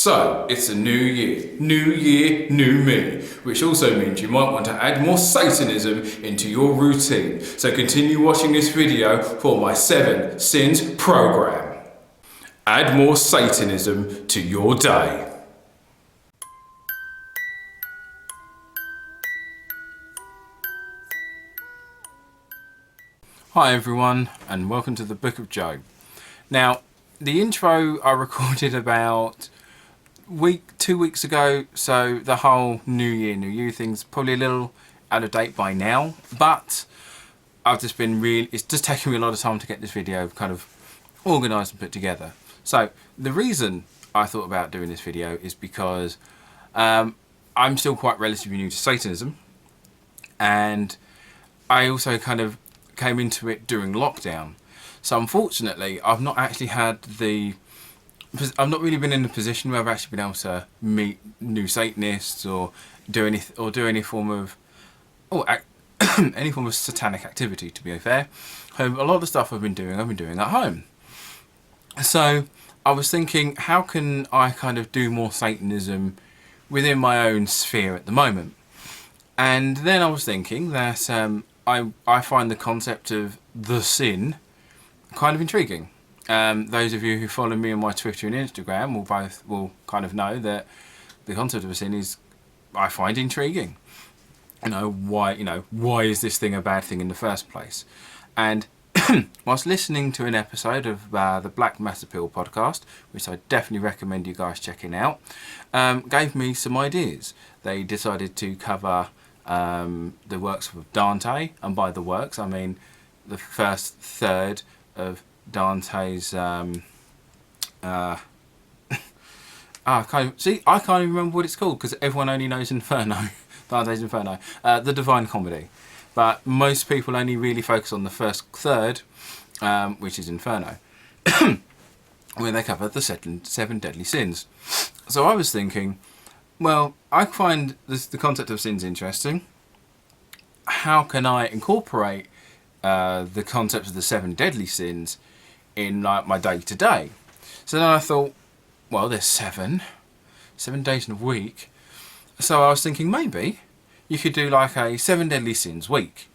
So, it's a new year, new me, which also means you might want to add more Satanism into your routine. So continue watching this video for my 7 sins program. Add more Satanism to your day. Hi everyone, and welcome to the Book of Jobe. Now, the intro I recorded about 2 weeks ago, so the whole new year thing's probably a little out of date by now, but it's just taking me a lot of time to get this video kind of organised and put together. So the reason I thought about doing this video is because I'm still quite relatively new to Satanism, and I also kind of came into it during lockdown. So unfortunately, I've not really been in a position where I've actually been able to meet new Satanists or do any form of any form of satanic activity, to be fair. A lot of the stuff I've been doing at home. So I was thinking, how can I kind of do more Satanism within my own sphere at the moment? And then I was thinking that I find the concept of the sin kind of intriguing. Those of you who follow me on my Twitter and Instagram will kind of know that the concept of a sin I find intriguing. Why is this thing a bad thing in the first place? And whilst listening to an episode of the Black Mass Appeal podcast, which I definitely recommend you guys checking out, gave me some ideas. They decided to cover the works of Dante, and by the works I mean the first third of Dante's I can't even remember what it's called because everyone only knows Inferno. Dante's Inferno, the Divine Comedy, but most people only really focus on the first third, which is Inferno, where they cover the 7 deadly sins. So I was thinking, well, I find the concept of sins interesting. How can I incorporate the concept of the 7 deadly sins in my day-to-day? So then I thought, well, there's 7 days in a week. So I was thinking maybe you could do like a 7 deadly sins week.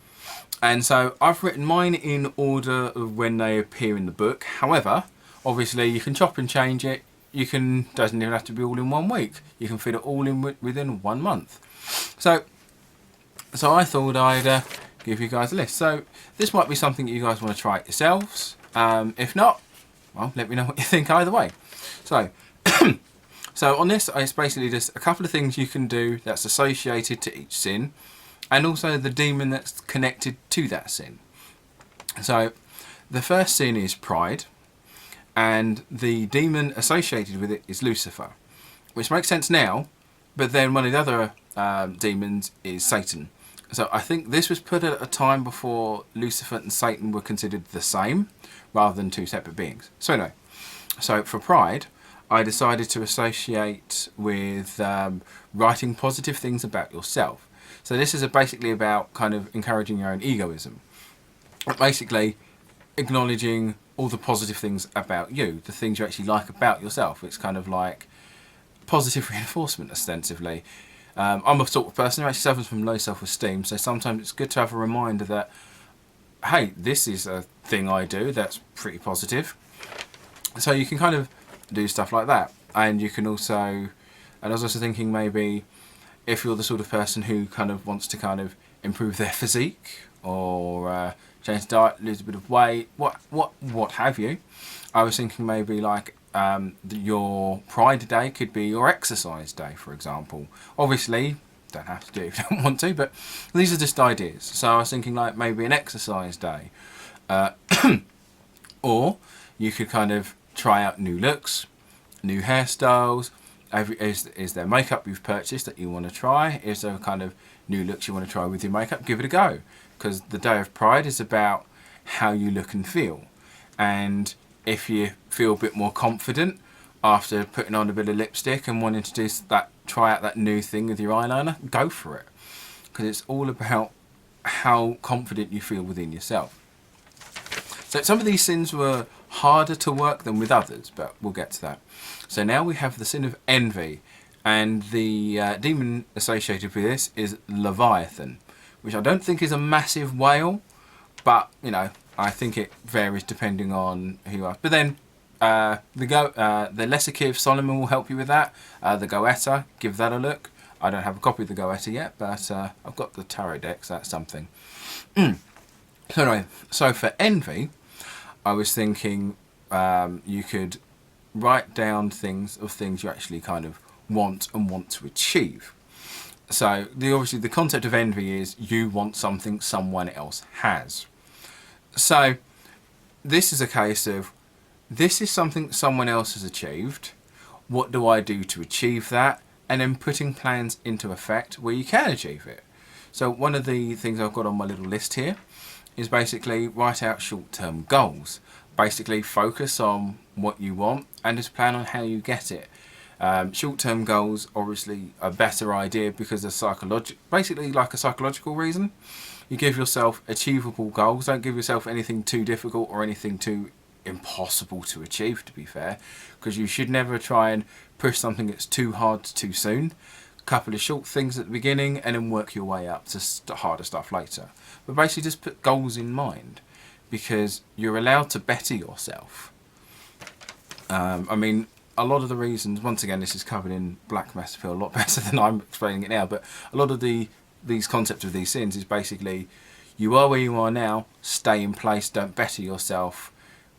And so I've written mine in order of when they appear in the book. However, obviously you can chop and change it. Doesn't even have to be all in 1 week. You can fit it all in within 1 month. So I thought I'd give you guys a list. So this might be something that you guys want to try it yourselves. If not, well, let me know what you think either way. So, so on this, it's basically just a couple of things you can do that's associated to each sin, and also the demon that's connected to that sin. So the first sin is pride, and the demon associated with it is Lucifer, which makes sense now, but then one of the other demons is Satan. So I think this was put at a time before Lucifer and Satan were considered the same, rather than 2 separate beings. So anyway, so for pride, I decided to associate with writing positive things about yourself. So this is basically about kind of encouraging your own egoism. Basically, acknowledging all the positive things about you, the things you actually like about yourself. It's kind of like positive reinforcement, ostensibly. I'm a sort of person who actually suffers from low self-esteem, so sometimes it's good to have a reminder that, hey, this is a thing I do that's pretty positive. So you can kind of do stuff like that. And you can also, and I was also thinking maybe if you're the sort of person who kind of wants to kind of improve their physique or change diet, lose a bit of weight, what have you, I was thinking maybe like your Pride Day could be your exercise day, for example. Obviously, don't have to do it if you don't want to, but these are just ideas. So I was thinking like maybe an exercise day. Or you could kind of try out new looks, new hairstyles. Is there makeup you've purchased that you want to try? Is there kind of new looks you want to try with your makeup? Give it a go. Because the Day of Pride is about how you look and feel. And if you feel a bit more confident after putting on a bit of lipstick and wanting to try out that new thing with your eyeliner, go for it. Because it's all about how confident you feel within yourself. So some of these sins were harder to work than with others, but we'll get to that. So now we have the sin of envy, and the demon associated with this is Leviathan, which I don't think is a massive whale, but you know, I think it varies depending on who you are. But then the lesser key of Solomon will help you with that. The Goetta, give that a look. I don't have a copy of the Goetta yet, but I've got the tarot deck, so that's something. So anyway, so for envy, I was thinking you could write down things you actually kind of want and want to achieve. So obviously the concept of envy is you want something someone else has. So this is a case of, this is something someone else has achieved. What do I do to achieve that? And then putting plans into effect where you can achieve it. So one of the things I've got on my little list here is basically write out short-term goals. Basically focus on what you want and just plan on how you get it. Short-term goals obviously a better idea because of basically like a psychological reason. You give yourself achievable goals. Don't give yourself anything too difficult or anything too impossible to achieve, to be fair, because you should never try and push something that's too hard too soon. A couple of short things at the beginning and then work your way up to harder stuff later. But basically just put goals in mind, because you're allowed to better yourself. I mean, a lot of the reasons, once again, this is covered in Black Mass Pill a lot better than I'm explaining it now, but a lot of these concepts of these sins is basically, you are where you are now, stay in place, don't better yourself,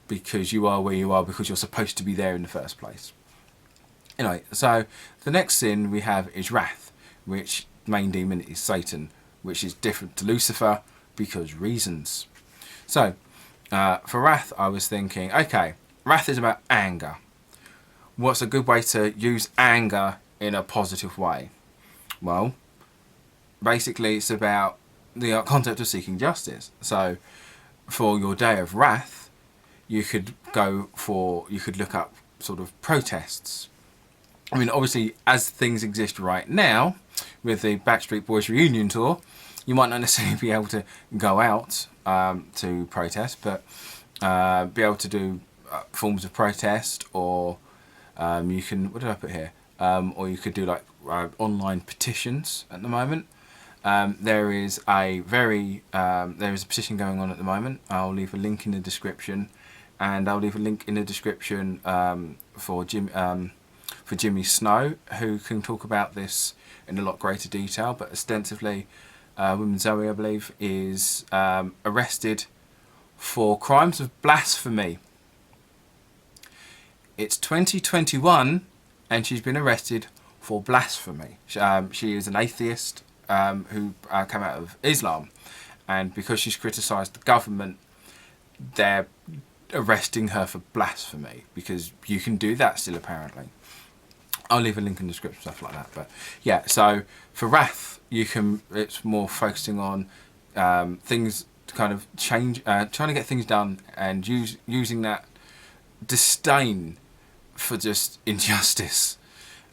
because you are where you are because you're supposed to be there in the first place. Anyway, so the next sin we have is wrath, which main demon is Satan, which is different to Lucifer because reasons. So for wrath, I was thinking, okay, wrath is about anger. What's a good way to use anger in a positive way? Well, basically it's about the concept of seeking justice. So for your day of wrath, you could look up sort of protests. I mean, obviously, as things exist right now, with the Backstreet Boys reunion tour, you might not necessarily be able to go out to protest, but be able to do forms of protest, or you can, what did I put here? Or you could do like online petitions at the moment. There is a petition going on at the moment. I'll leave a link in the description, and I'll leave a link in the description for Jimmy Snow, who can talk about this in a lot greater detail. But ostensibly, woman Zoe, I believe, is arrested for crimes of blasphemy. It's 2021 and she's been arrested for blasphemy. She is an atheist who came out of Islam, and because she's criticised the government, they're arresting her for blasphemy, because you can do that still apparently. I'll leave a link in the description, stuff like that. But yeah, so for wrath, it's more focusing on things to kind of change, trying to get things done, and using that disdain for just injustice,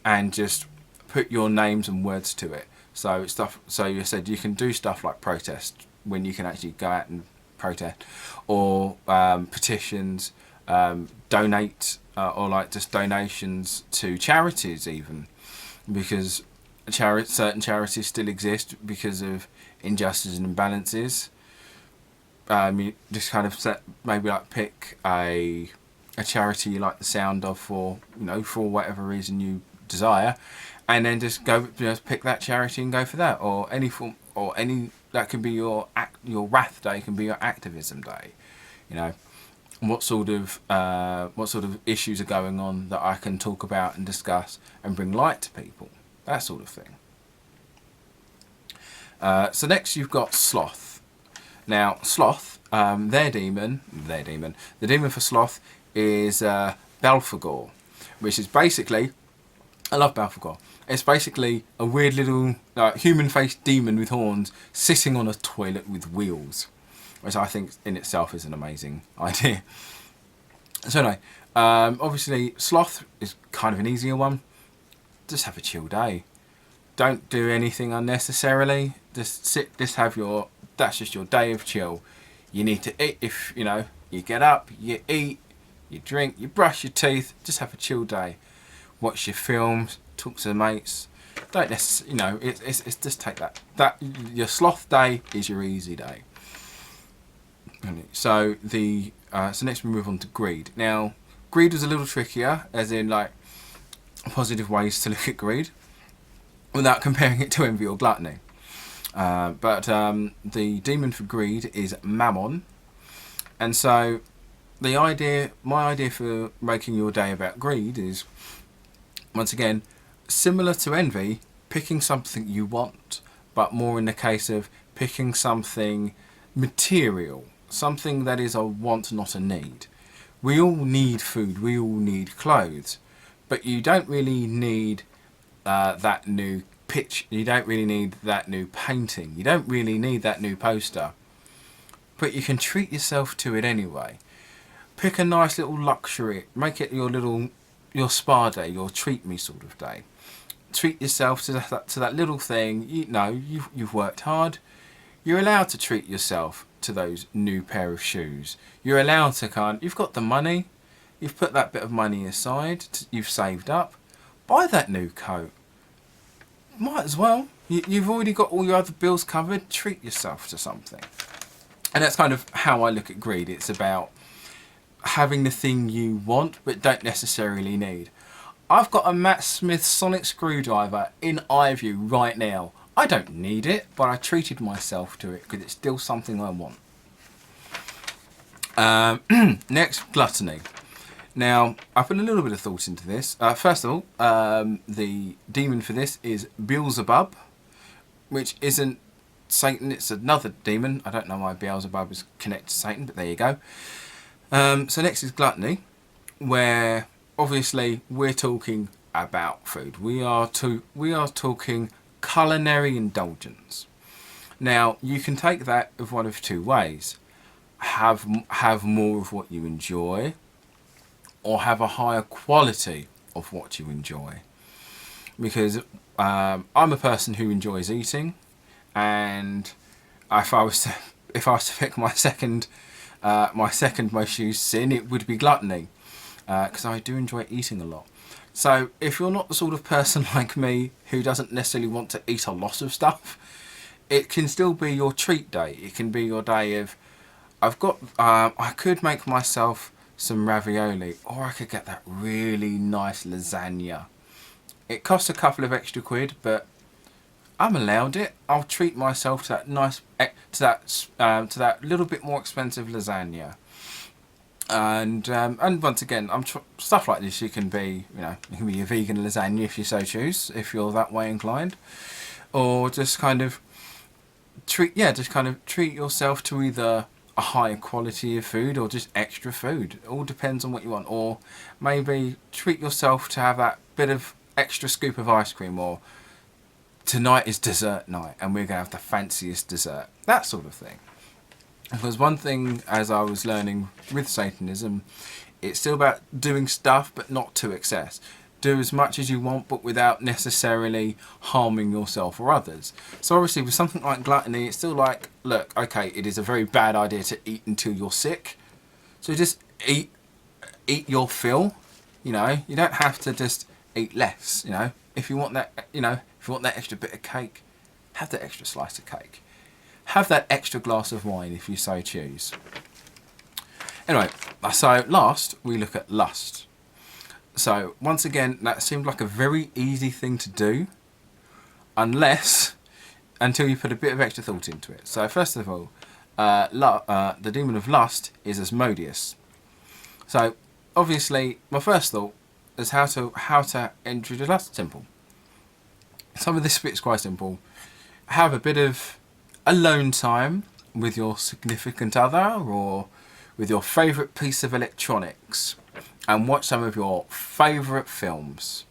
and just put your names and words to it. So you said you can do stuff like protest, when you can actually go out and protest, or petitions, donate, or like just donations to charities even, because certain charities still exist because of injustices and imbalances. You just kind of maybe like pick a charity you like the sound of, for whatever reason you desire, and then just pick that charity and go for that, or any form, or any that can be your wrath day, can be your activism day. What sort of issues are going on that I can talk about and discuss and bring light to people, that sort of thing. So next you've got Sloth. Now Sloth, the demon for Sloth is Belphegor, which is basically, I love Belphegor. It's basically a weird little human-faced demon with horns sitting on a toilet with wheels, which I think in itself is an amazing idea. So anyway, obviously Sloth is kind of an easier one. Just have a chill day. Don't do anything unnecessarily. Just that's just your day of chill. You need to eat. If you get up, you eat, you drink, you brush your teeth, just have a chill day. Watch your films, talk to the mates. Don't necessarily, you know, it's just take that your sloth day is your easy day. So so next we move on to greed. Now, greed was a little trickier, as in like positive ways to look at greed without comparing it to envy or gluttony. But the demon for greed is mammon, and so my idea for making your day about greed is, once again, similar to envy, picking something you want, but more in the case of picking something material, something that is a want, not a need. We all need food, we all need clothes, but you don't really need that new pitch, you don't really need that new painting, you don't really need that new poster, but you can treat yourself to it anyway. Pick a nice little luxury, make it your spa day, your treat me sort of day. Treat yourself to that little thing. You know, you've worked hard. You're allowed to treat yourself to those new pair of shoes. You're allowed to you've got the money. You've put that bit of money aside. You've saved up. Buy that new coat. Might as well. You've already got all your other bills covered. Treat yourself to something. And that's kind of how I look at greed. It's about having the thing you want but don't necessarily need. I've got a Matt Smith sonic screwdriver in iView right now. I don't need it, but I treated myself to it because it's still something I want. Next, gluttony. Now, I put a little bit of thought into this. First of all, the demon for this is Beelzebub, which isn't Satan, it's another demon. I don't know why Beelzebub is connected to Satan, but there you go. So next is gluttony, where obviously we're talking about food. We are talking culinary indulgence. Now, you can take that of one of two ways. Have more of what you enjoy, or have a higher quality of what you enjoy. Because I'm a person who enjoys eating, and if I was to pick my second most used sin, it would be gluttony, because I do enjoy eating a lot. So if you're not the sort of person like me who doesn't necessarily want to eat a lot of stuff, it can still be your treat day. It can be your day of, I could make myself some ravioli, or I could get that really nice lasagna. It costs a couple of extra quid, but I'm allowed it. I'll treat myself to that nice, to that little bit more expensive lasagna. And once again, stuff like this. You can be, you can be a vegan lasagna if you so choose, if you're that way inclined, or just kind of treat yourself to either a higher quality of food or just extra food. It all depends on what you want. Or maybe treat yourself to have that bit of extra scoop of ice cream, or tonight is dessert night and we're going to have the fanciest dessert. That sort of thing. Because one thing, as I was learning with Satanism, it's still about doing stuff but not to excess. Do as much as you want, but without necessarily harming yourself or others. So obviously with something like gluttony, it's still like, look, okay, it is a very bad idea to eat until you're sick. So just eat your fill. You don't have to just eat less. If you want that, if you want that extra bit of cake, have that extra slice of cake. Have that extra glass of wine if you so choose. Anyway, so last we look at lust. So once again, that seemed like a very easy thing to do, until you put a bit of extra thought into it. So first of all, the demon of lust is Asmodeus. So obviously, my first thought is how to enter the lust. Simple. Some of this bit's quite simple. Have a bit of alone time with your significant other or with your favourite piece of electronics and watch some of your favourite films.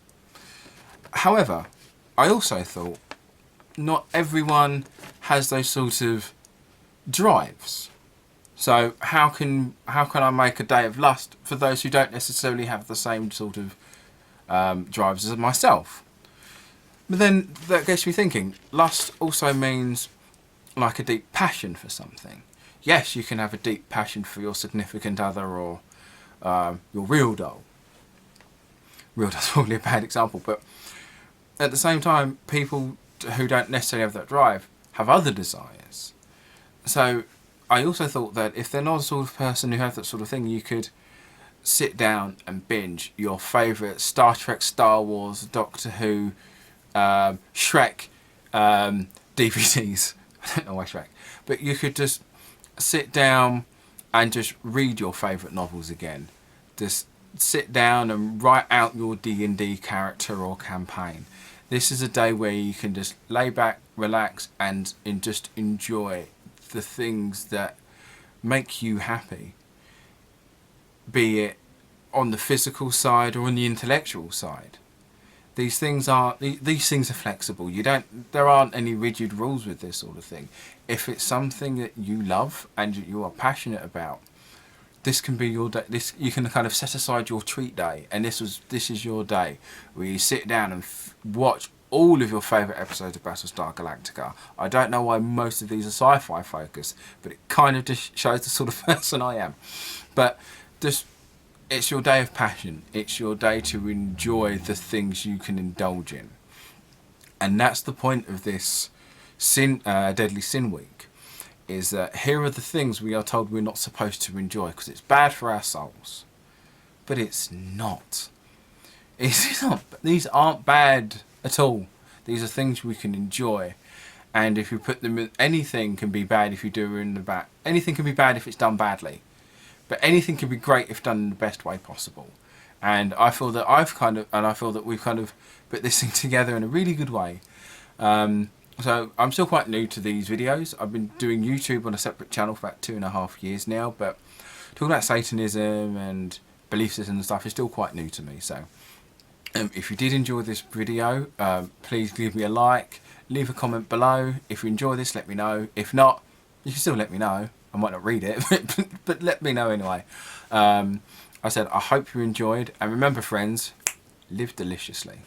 However, I also thought not everyone has those sort of drives. So how can I make a day of lust for those who don't necessarily have the same sort of drives as myself? But then that gets me thinking, lust also means like a deep passion for something. Yes, you can have a deep passion for your significant other or your real doll. Real doll's probably a bad example, but at the same time, people who don't necessarily have that drive have other desires. So I also thought that if they're not the sort of person who have that sort of thing, you could sit down and binge your favourite Star Trek, Star Wars, Doctor Who, Shrek DVDs. I don't know why Shrek. But you could just sit down and just read your favourite novels again. Just sit down and write out your D&D character or campaign. This is a day where you can just lay back, relax, and just enjoy the things that make you happy. Be it on the physical side or on the intellectual side. These things are flexible. There aren't any rigid rules with this sort of thing. If it's something that you love and you are passionate about, this can be your day. You can kind of set aside your treat day, and this is your day where you sit down and watch all of your favourite episodes of Battlestar Galactica. I don't know why most of these are sci-fi focused, but it kind of just shows the sort of person I am. But just, it's your day of passion. It's your day to enjoy the things you can indulge in. And that's the point of this Deadly Sin Week, is that here are the things we are told we're not supposed to enjoy because it's bad for our souls. But it's not. It's not. These aren't bad at all. These are things we can enjoy. And if you put them in, anything can be bad if you do it in the bad. Anything can be bad if it's done badly. But anything can be great if done in the best way possible. And I feel that we've kind of put this thing together in a really good way. So I'm still quite new to these videos. I've been doing YouTube on a separate channel for about 2.5 years now, but talking about Satanism and belief systems and stuff is still quite new to me. So if you did enjoy this video, please give me a like, leave a comment below. If you enjoy this, let me know. If not, you can still let me know. I might not read it, but let me know anyway. I said I hope you enjoyed, and remember friends, live deliciously.